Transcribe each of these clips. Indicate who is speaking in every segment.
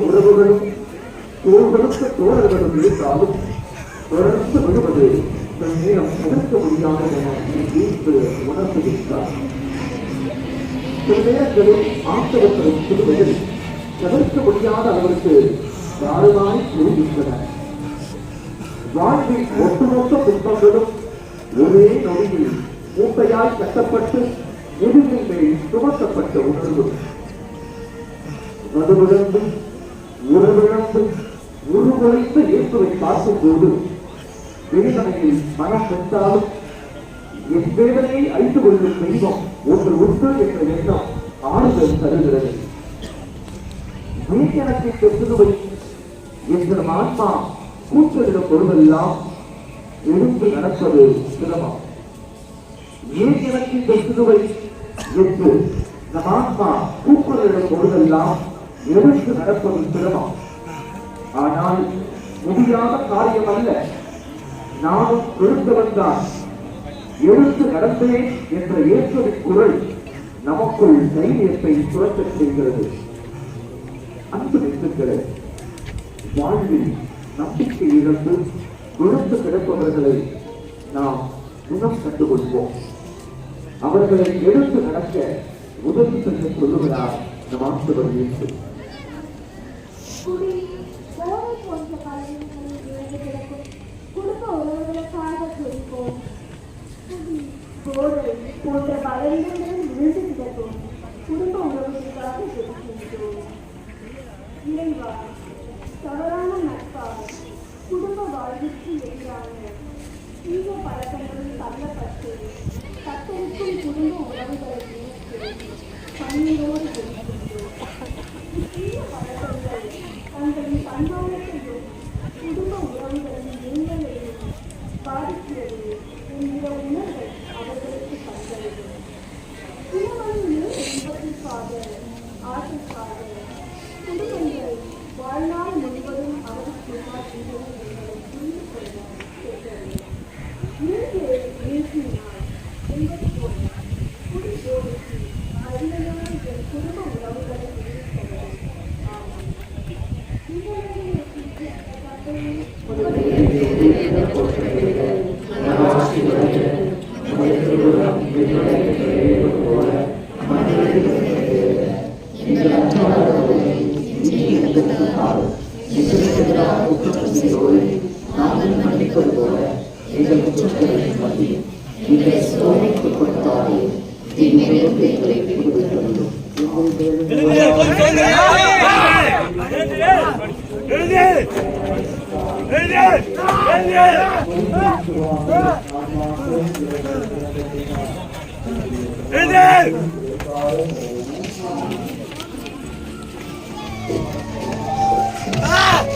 Speaker 1: உறவுகளும் தோள்களுக்கு தோழர்களும் இருந்தாலும் தொடர்ந்து விடுவது தன் நேரம் தவிர்க்க முடியாத உணர்த்துகின்றார். சில நேரங்களில் ஆசிரியர்களும் சிறுவையில் தவிர்க்க முடியாத அளவிற்கு யாருமாய் கூறுகின்றன. வாழ்வில் ஒட்டுமொத்த துன்பங்களும் ஒரே நொடியில் மூட்டையாய் கட்டப்பட்டு எதிரின் மேல் சுமத்தப்பட்ட உணர்வு மதுவிழந்து உறவிழந்து உருவழைத்து இயேசுவை பார்க்கும் போது வேதனையில் மனம் பெற்றாலும் என் வேதனையை அறிந்து கொள்ளும் தெய்வம் ஒன்று உண்டு என்ற எண்ணம் ஆறுதல் தருகிறது. எனக்கு பெற்றுவை என்ற ஆன்மா கூச்சலிடும் பொழுதெல்லாம் எழுந்து நடப்பது சிரமம். ஏன் எனக்கு பெற்றுவை என்று நம் ஆன்மா கூச்சலிடும் பொழுதெல்லாம் எழுந்து நடப்பது சிரமம். ஆனால் முடியாத காரியம் அல்ல. நானும் எழுந்தவன் தான், எழுந்து நடந்தேன் என்ற இயேசுவின் குரல் நமக்குள் தைரியத்தை சுரக்கச் செய்கிறது. அன்பு நெஞ்சுகளே, வாழ்வில் நம்பிக்கை இழந்து விழுந்து கிடப்பவர்களை நாம் குணம் கண்டுகொள்வோம். அவர்களை எழுந்து நடக்க உதவி செய்ய சொல்லுகிறார் நம் ஆண்டவர் இயேசு.
Speaker 2: குடும்ப உறவுகளுக்காக குறிப்போம். போன்ற பலன்களுடன் விழுந்து கிடக்கும் குடும்ப உறவுகளுக்காக குறிக்கின்றோம். இறைவா, தவறான நட்பாக குடும்ப வாழ்விற்கு எதிரான தீய பழக்கங்களில் தள்ளப்பட்டு தத்தெடுக்கும் குடும்ப உறவுகளை நினைத்து கண்ணீரோடு குறிக்கின்றோம். தீய பழக்கங்கள் தங்களின் பண்பாளத்தையும் குடும்ப உறவுகளின் மேன்மையையும் பாதிக்கிறது என்கிற உணர்வை அவர்களுக்கு தந்தது. திருமணம் இன்பத்திற்காக ஆசைக்காக குடும்பங்கள் வாழ்நாள் முழுவதும் அவருக்குள்ளார் எங்களை புரிந்து கொள்ள கேட்டது. வீழ்த்தினார் என்பது போல குடிபோதைக்கு அருமையான என் குடும்ப உறவுகளை விடுவித்தவர். ஆமாம்,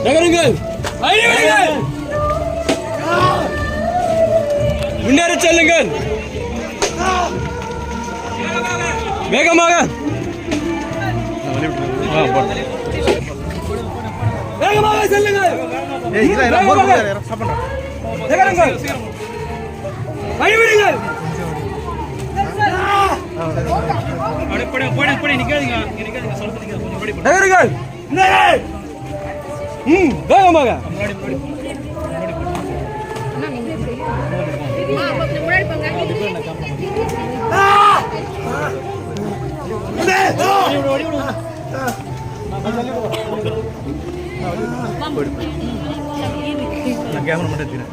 Speaker 3: நகருங்கள், முன்னேறி செல்லுங்கள், வேகமாக வேகமாக செல்லுங்கள், நகருங்கள், வழிவிடுங்கள். நகருங்கள், வேகமாக நான் கேமரா மட்டும் எடுத்துக்கிறேன்.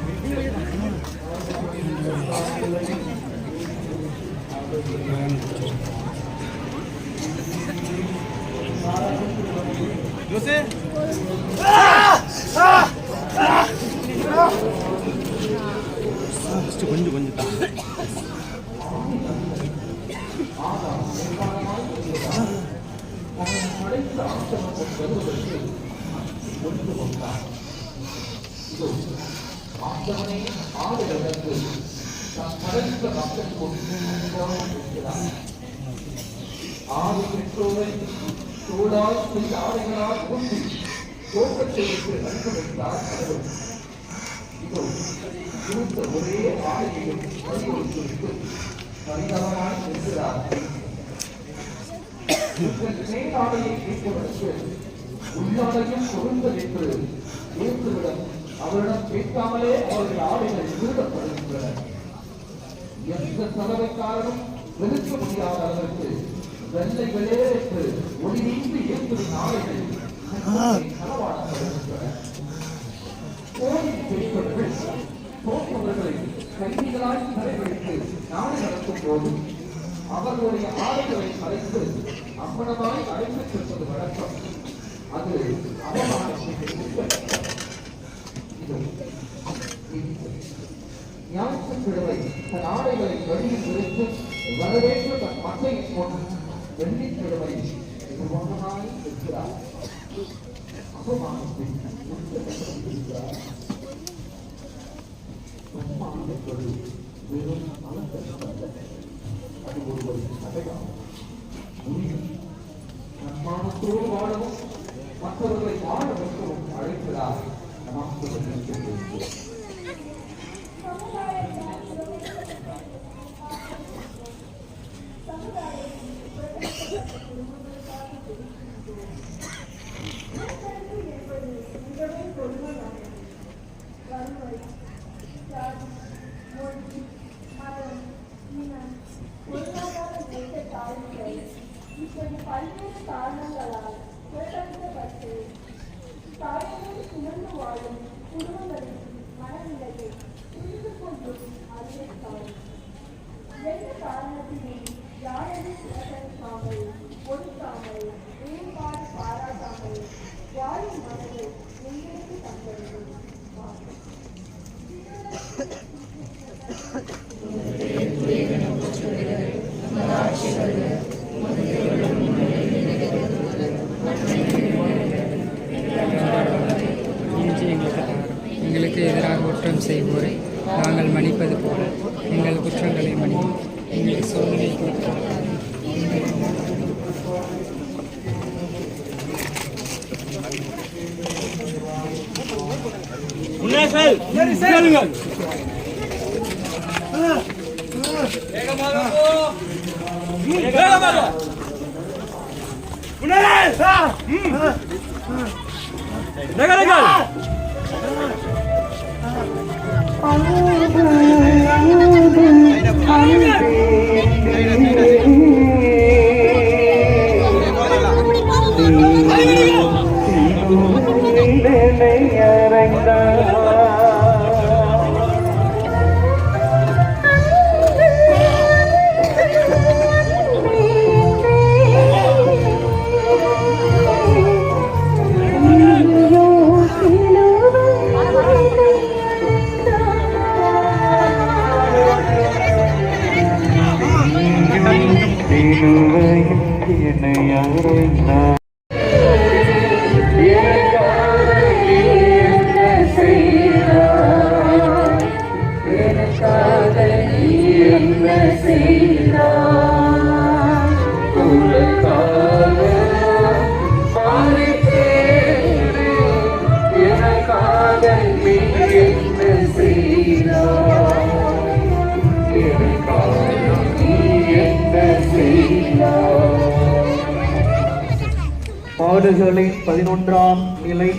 Speaker 3: ஜோசே கொஞ்சம் கொஞ்சம் தான்.
Speaker 1: ஆறு பெற்றோரை தோளால் செய்த ஆடைகளால் கொண்டு தோட்டத்திற்கு நன்கு வைத்தார் கடவுள். இதோ கொடுத்த ஒரே ஆடையையும் வலியுறுத்தி பரிதாபமாய் இருக்கிறார். மேலாடையை கேட்பதற்கு உள்ளாடையும் பொருந்தல் என்று இயேசுவிடம் அவரிடம் கேட்காமலே அவர்கள் ஆடைகள் நிறுத்தப்படுகின்றன. எந்த சலவைக்காரனும் வெளுக்க முடியாத அளவிற்கு வெள்ளை வெளியேற்று ஒளி நீங்கி இயேசுவின் ஆடைகள் களவாடப்படுகின்றன. கோயில் பெரியவர்கள் தோற்றவர்களை கைதிகளாய் சிறைபிடித்து நாடு நடத்தும் போது அவர்களுடைய ஆடைகளை மறைத்து அம்மனமாய் அழைத்துச் செல்வது வழக்கம். அது ஞாயிற்றுக்கிழமை தன் ஆடைகளை வழியில் விரித்து வரவேற்று தன் மட்டையின் முன் வெள்ளிக்கிழமை நிர்வாகமாய் இருக்கிறார். அவமானத்தை இருக்கிறார். வெறும் அது ஒருவர் அடையாளம். நன்மானத்தோடு வாழவும் மற்றவர்களை வாழ வைக்கவும் அழைக்கிறார். நமக்கு
Speaker 2: பல்வேறு காரணங்களால் புறக்கணிக்கப்பட்டு தாயோடு சுமந்து வாழும் குடும்பங்களின் மனநிலையை புரிந்து கொண்டும் அறிவித்தார். எந்த காரணத்திலும் யாரையும் புறக்கணிக்காமல் ஒடுக்காமல் மேம்பாடு பாராட்டாமல் வாழும் மனதை எங்களுக்கு தந்தது.
Speaker 4: எங்களுக்கு எதிராக குற்றம் செய்வோரை நாங்கள் மன்னிப்பது போல எங்கள் குற்றங்களை மன்னியும். எங்களை சோதனை
Speaker 1: பாடுகளின் 11ஆம் நிலை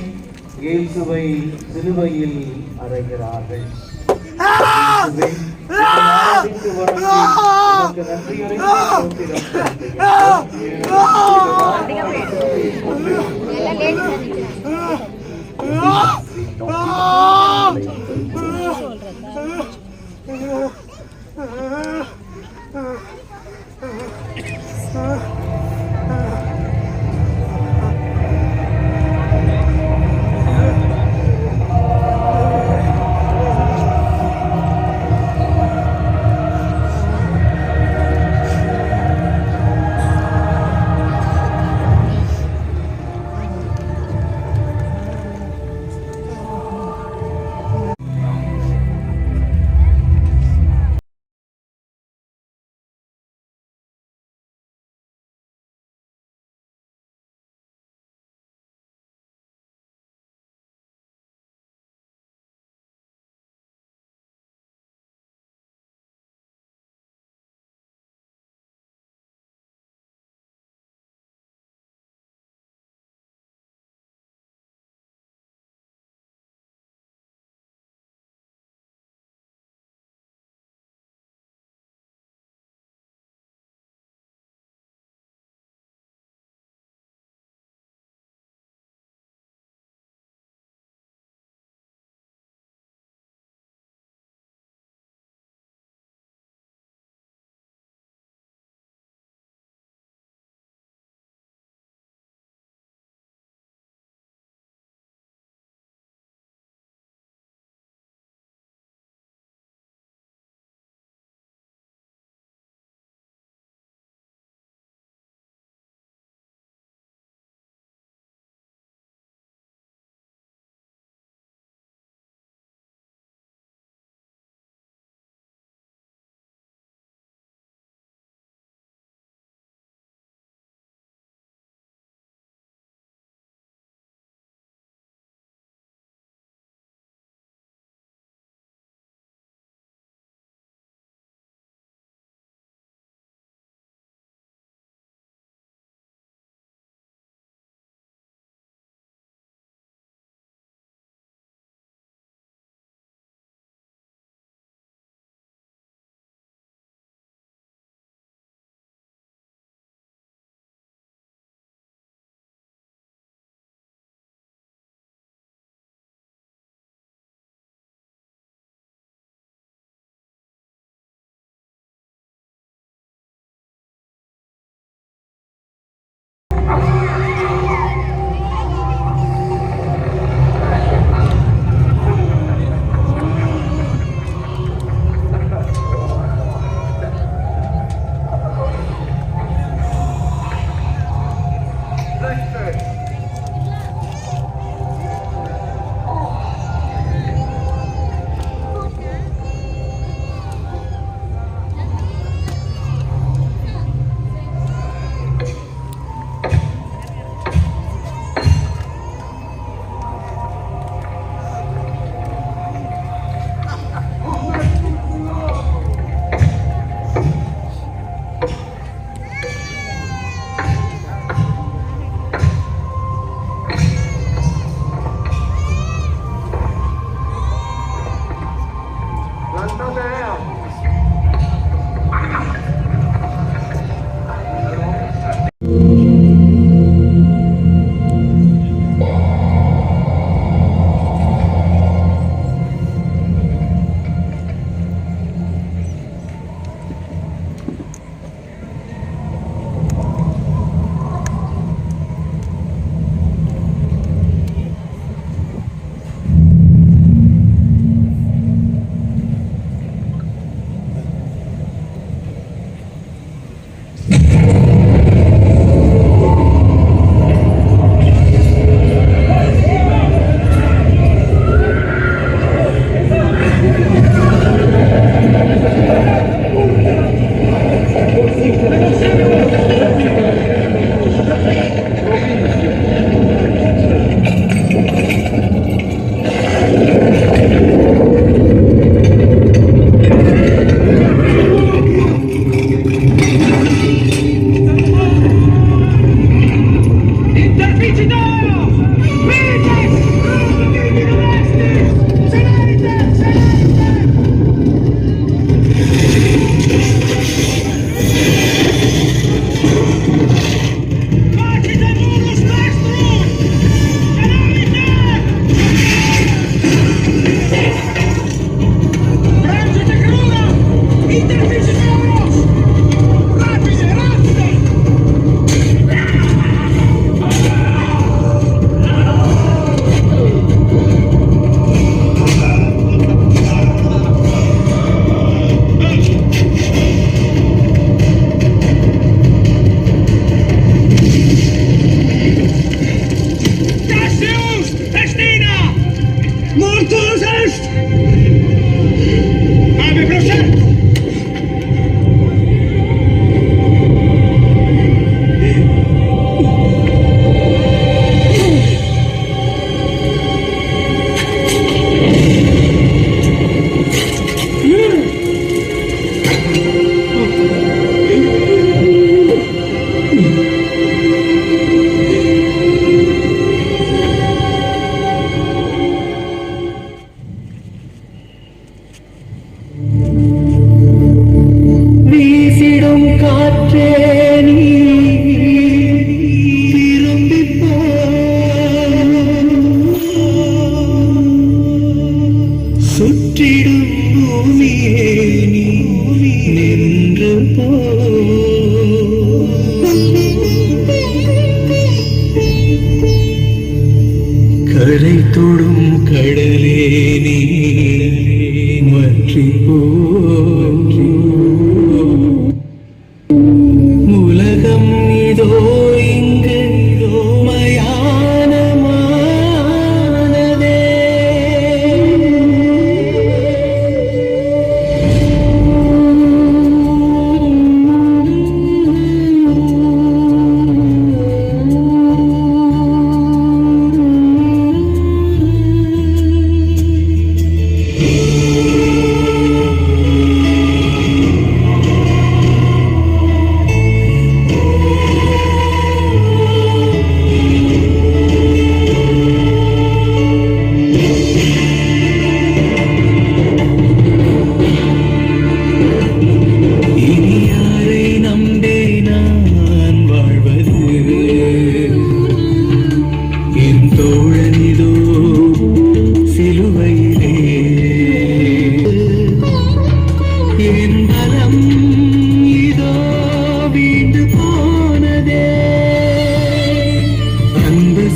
Speaker 1: இயேசுவை சிலுவையில் அறைகிறார்கள்.
Speaker 5: கடலே நீ வற்றி உலகம் இதோ இங்கு மயானமானதே.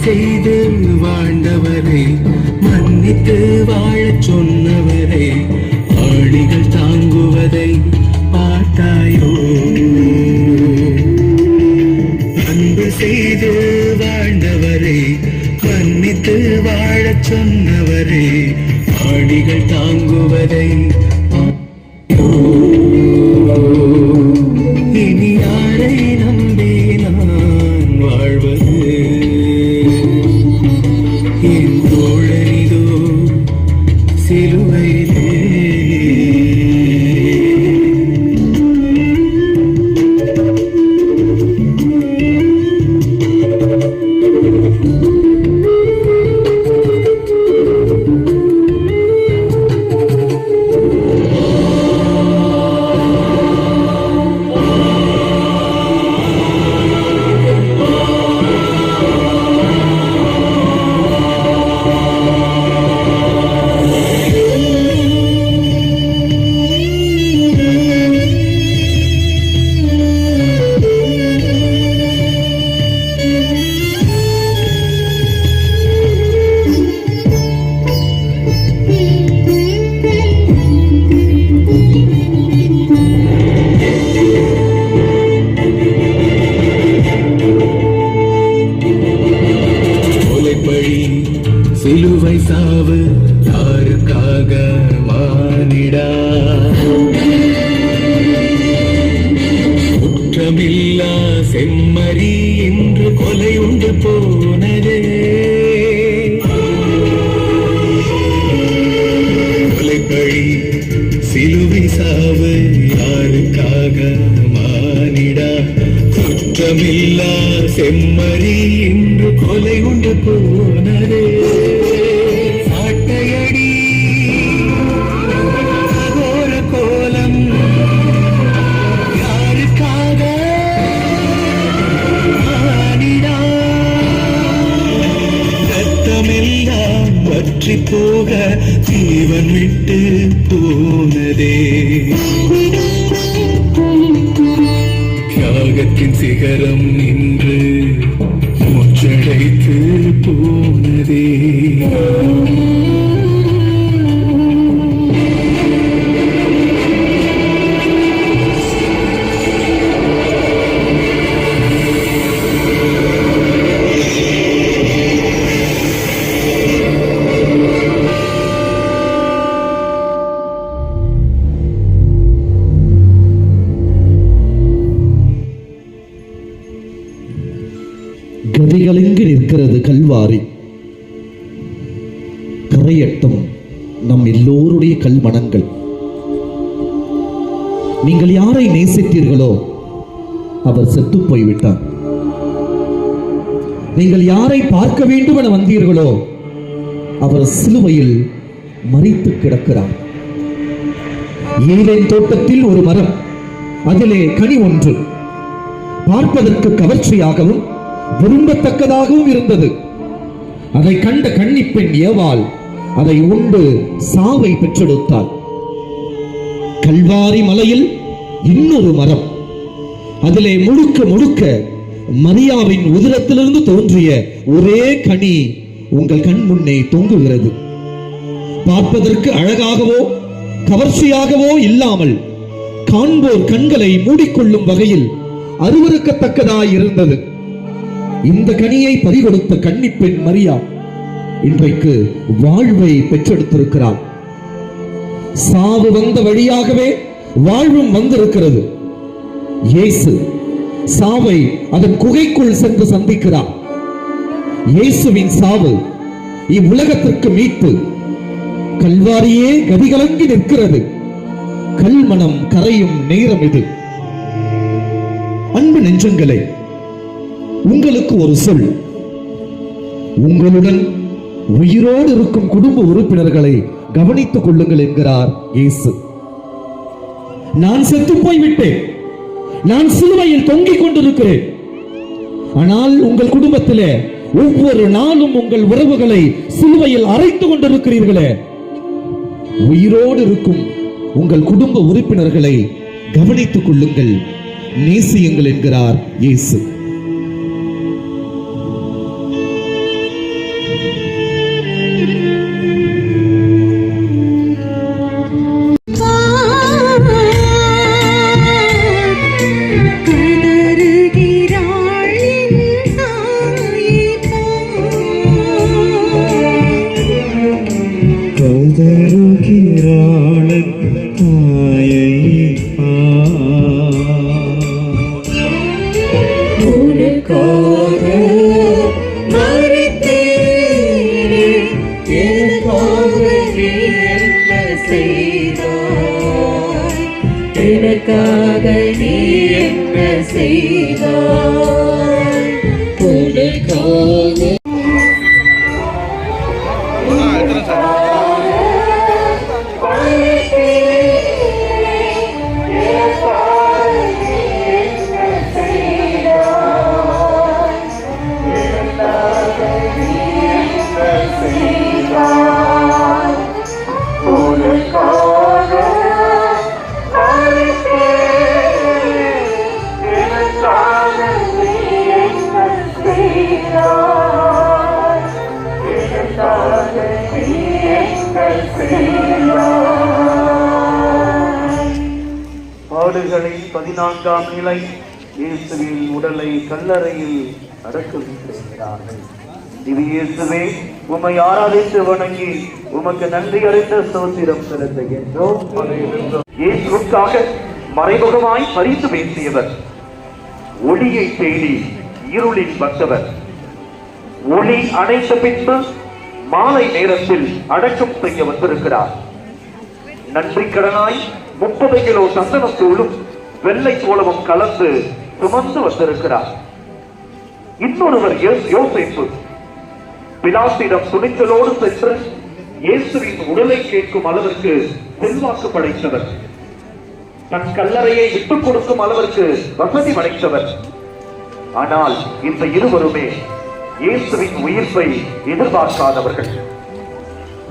Speaker 5: செய்து வாழ்ந்தவரை மன்னித்து வாழச் சொன்னவரை ஆணிகள் தாங்குவதை பார்த்தாயோ? அன்பு செய்து வாழ்ந்தவரை மன்னித்து வாழச் சொன்னவரை ஆணிகள் தாங்குவதை இனி யாரை நம்பி நான் வாழ்வது? என் தோழனிதோ சிலுவையிலே. சிலுவை சாவு யாருக்காக மானிடா? குற்றமில்லா செம்மறி என்று கொலை உண்டு போனதே. கொலைப்பழி சிலுவை சாவு யாருக்காக மானிடா? குற்றமில்லா செம்மறி என்று கொலை உண்டு போனதே. சாட்டையடி அகோர கோலம் யாருக்காக மானிடா? ரத்தமெல்லாம் வற்றி போக ஜீவன் விட்டு போனதே. தியாகத்தின் சிகரம் நின்று மூச்சடைத்து போனதே.
Speaker 6: கதிகலங்கி நிற்கிறது கல்வாரி. கரையட்டும் நம் எல்லோருடைய கல்மனங்கள். நீங்கள் யாரை நேசித்தீர்களோ அவர் செத்து போய்விட்டார். நீங்கள் யாரை பார்க்க வேண்டும் என வந்தீர்களோ அவர் சிலுவையில் மரித்து கிடக்கிறார். ஏதேன் தோட்டத்தில் ஒரு மரம், அதிலே கனி ஒன்று பார்ப்பதற்கு கவர்ச்சியாகவும் விரும்பத்தக்கதாகவும் இருந்தது. அதை கண்ட கன்னிப்பெண் ஏவாள் அதை உண்டு சாவை பெற்றெடுத்தாள். கல்வாரி மலையில் இன்னொரு மரம், அதிலே முழுக்க முழுக்க மரியாவின் உதிரத்திலிருந்து தோன்றிய ஒரே கனி உங்கள் கண் முன்னே தொங்குகிறது. பார்ப்பதற்கு அழகாகவோ கவர்ச்சியாகவோ இல்லாமல் காண்போர் கண்களை மூடிக்கொள்ளும் வகையில் அருவருக்கத்தக்கதாய் இருந்தது. இந்த கனியை பறிகொடுத்த கன்னிப்பெண் மரியா இன்றைக்கு வாழ்வை பெற்றெடுத்திருக்கிறார். சாவு வந்த வழியாகவே வாழ்வும் வந்திருக்கிறது. இயேசு சாவை அதன் குகைக்குள் சென்று சந்திக்கிறார். இயேசுவின் சாவு இவ்வுலகத்திற்கு மீட்பு. கல்வாரியே கதிகலங்கி நிற்கிறது. கல்மணம் கரையும் நேரம் இது. அன்பு நெஞ்சங்களே, உங்களுக்கு ஒரு சொல். உங்களுடன் உயிரோடு இருக்கும் குடும்ப உறுப்பினர்களை கவனித்துக் கொள்ளுங்கள் என்கிறார் இயேசு. நான் செத்து போய்விட்டேன், நான் சிலுவையில் தொங்கிக் கொண்டிருக்கிறேன். ஆனால் உங்கள் குடும்பத்திலே ஒவ்வொரு நாளும் உங்கள் உறவுகளை சிலுவையில் அரைத்துக் கொண்டிருக்கிறீர்களே. உயிரோடு இருக்கும் உங்கள் குடும்ப உறுப்பினர்களை கவனித்துக் கொள்ளுங்கள், நேசியுங்கள் என்கிறார் இயேசு.
Speaker 7: எனக்காக நீ என்ன செய்தாய்? உனக்காக
Speaker 1: பாடுகளின் 14ஆம் நிலை. இயேசுவின் உடலை கல்லறையில் அடக்குகிறார்கள். இயேசுவே, உம்மை ஆராதித்து வணங்கி உமக்கு நன்றி அறிந்த ஸ்தோத்திரம் செலுத்துகின்றோம். இயேசுவுக்காக மறைமுகமாய் பரிசு பேசியவர், ஒளியை தேடி இருளில் வந்தவர், ஒளி அணைத்த பின்பு மாலை நேரத்தில் அடக்கம் செய்ய வந்திருக்கிறார். நன்றி கடனாய் 30 கிலோ சந்தனத்தூளும் வெள்ளை சோளமும் கலந்து சுமந்து வந்திருக்கிறார். இன்னொருவர் யோசேப்பு, பிலாத்திடம் துணிச்சலோடு சென்று இயேசுவின் உடலை கேட்கும் அளவிற்கு செல்வாக்கு படைத்தவர், தன் கல்லறையை விட்டுக் கொடுக்கும் அளவிற்கு வசதி படைத்தவர். ஆனால் இந்த இருவருமே இயேசுவின் உயிர்ப்பை எதிர்பார்க்காதவர்கள்.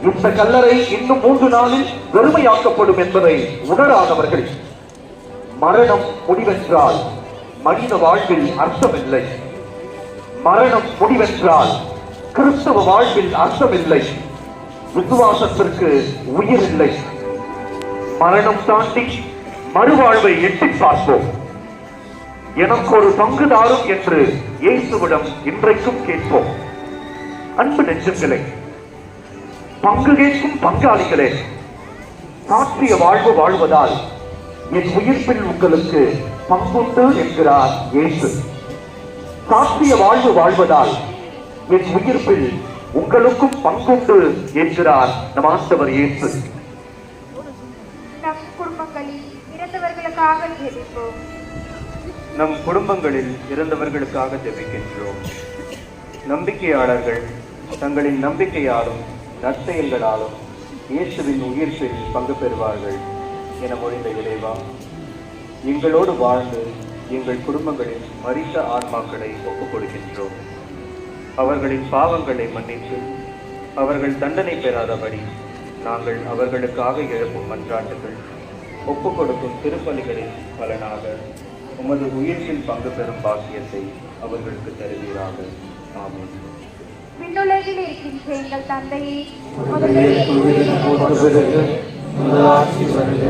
Speaker 1: இந்த கல்லறை இன்னும் 3 நாளில் வெறுமையாக்கப்படும் என்பதை உணராதவர்கள். மரணம் முடிவென்றால் மனித வாழ்வில் அர்த்தமில்லை. மரணம் முடிவென்றால் கிறிஸ்தவ வாழ்வில் அர்த்தமில்லை. விசுவாசத்திற்கு உயிர் இல்லை. மரணம் தாண்டி மறுவாழ்வை எட்டி பார்ப்போம். எனக்கு ஒரு பங்குதாரும் என்று இயேசுவிடம் இன்றைக்கும் கேட்போம். அன்பு நெஞ்சங்களே, பங்கு கேட்கும் பங்காளிகளே, சாற்றிய வாழ்வு வாழ்வதால் என் உயிர்ப்பில் உங்களுக்கு பங்குண்டு என்கிறார் இயேசு. சாற்றிய வாழ்வு வாழ்வதால் என் உயிர்ப்பில் உங்களுக்கும் பங்குண்டு என்கிறார் நம் ஆண்டவர் இயேசு.
Speaker 2: நம் குடும்பங்களில் இறந்தவர்களுக்காக ஜெபிப்போம்.
Speaker 1: நம் குடும்பங்களில் இறந்தவர்களுக்காக ஜெபிக்கின்றோம். நம்பிக்கையாளர்கள் தங்களின் நம்பிக்கையாலும் நற்செயல்களாலும் இயேசுவின் உயிர்ப்பில் பங்கு பெறுவார்கள் என மொழிந்த இறைவா, எங்களோடு வாழ்ந்து எங்கள் குடும்பங்களில் மரித்த ஆன்மாக்களை ஒப்புக் கொடுக்கின்றோம். அவர்களின் பாவங்களை மன்னித்து அவர்கள் தண்டனை பெறாதபடி நாங்கள் அவர்களுக்காக எழுப்பும் மன்றாட்டுகள் ஒப்புக் கொடுக்கும் திருப்பலிகளின் பலனாக உமது உயிர்ப்பில் பங்கு பெறும் பாக்கியத்தை அவர்களுக்கு தருவீராக. ஆமென்.
Speaker 2: விண்ணுலகில் இருக்கின்ற எங்கள் தந்தையே,
Speaker 7: முதலாட்சி வருக,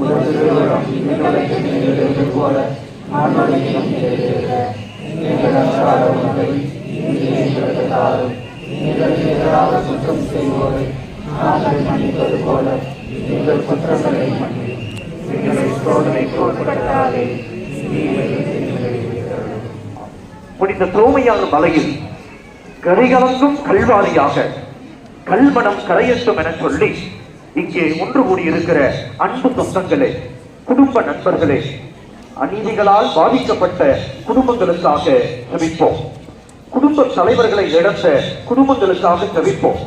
Speaker 7: முதல் திருவரம் விண்ணுலகில் நிறைவேறுவது போல மண்ணுலகிலும் நிறைவேறுக. எங்கள் அன்றாட உணவை இன்று எங்களுக்கு தாரும். எங்களுக்கு எதிராக குற்றம் செய்வோரை நாங்கள் மன்னிப்பது போல எங்கள் குற்றங்களை மன்னியும். எங்களை சோதனைக்கு உட்படுத்தாதே, தீமையிலிருந்து எங்களை விடுவித்தருளும்.
Speaker 8: புனித தோமையான மலையில் கரிகலங்கும் கல்வாரியாக கல்மணம் கரையட்டும் என சொல்லி இங்கே ஒன்று கூடியிருக்கிற அன்பு சொந்தங்களே, குடும்ப நண்பர்களே, அநீதிகளால் பாதிக்கப்பட்ட குடும்பங்களுக்காக ஜெபிப்போம். குடும்ப தலைவர்களை இழந்த குடும்பங்களுக்காக ஜெபிப்போம்.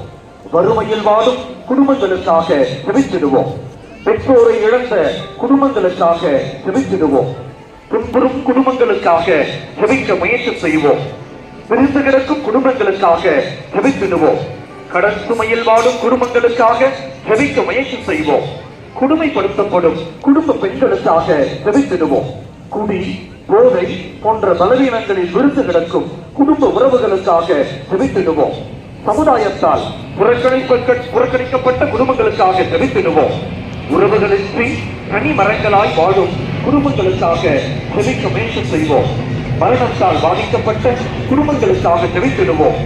Speaker 8: வறுமையில் வாடும் குடும்பங்களுக்காக ஜெபித்திடுவோம். பெற்றோரை இழந்த குடும்பங்களுக்காக ஜெபித்திடுவோம். துன்புறும் குடும்பங்களுக்காக ஜெபிக்க முயற்சி செய்வோம். பிரிந்து கிடக்கும் குடும்பங்களுக்காக ஜெபித்திடுவோம். கடன் சுமையில் வாடும் குடும்பங்களுக்காக ஜெபிக்க முயற்சி செய்வோம். கொடுமைப்படுத்தப்படும் குடும்ப பெண்களுக்காக ஜெபித்திடுவோம். குடி, போதை போன்ற பலவீனங்களில் விருந்து கிடக்கும் குடும்ப உறவுகளுக்காக ஜெபித்திடுவோம். சமுதாயத்தால் புறக்கணிக்கப்பட்ட குடும்பங்களுக்காக ஜெபித்திடுவோம். உறவுகளின்றி தனி மரங்களாய் வாழும் குடும்பங்களுக்காக ஜெபிக்க முயற்சி செய்வோம். மரணத்தால் பாதிக்கப்பட்ட குடும்பங்களுக்காக ஜெபித்திடுவோம்.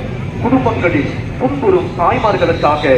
Speaker 8: குடும்பங்களில் துன்புறும் தாய்மார்களுக்காக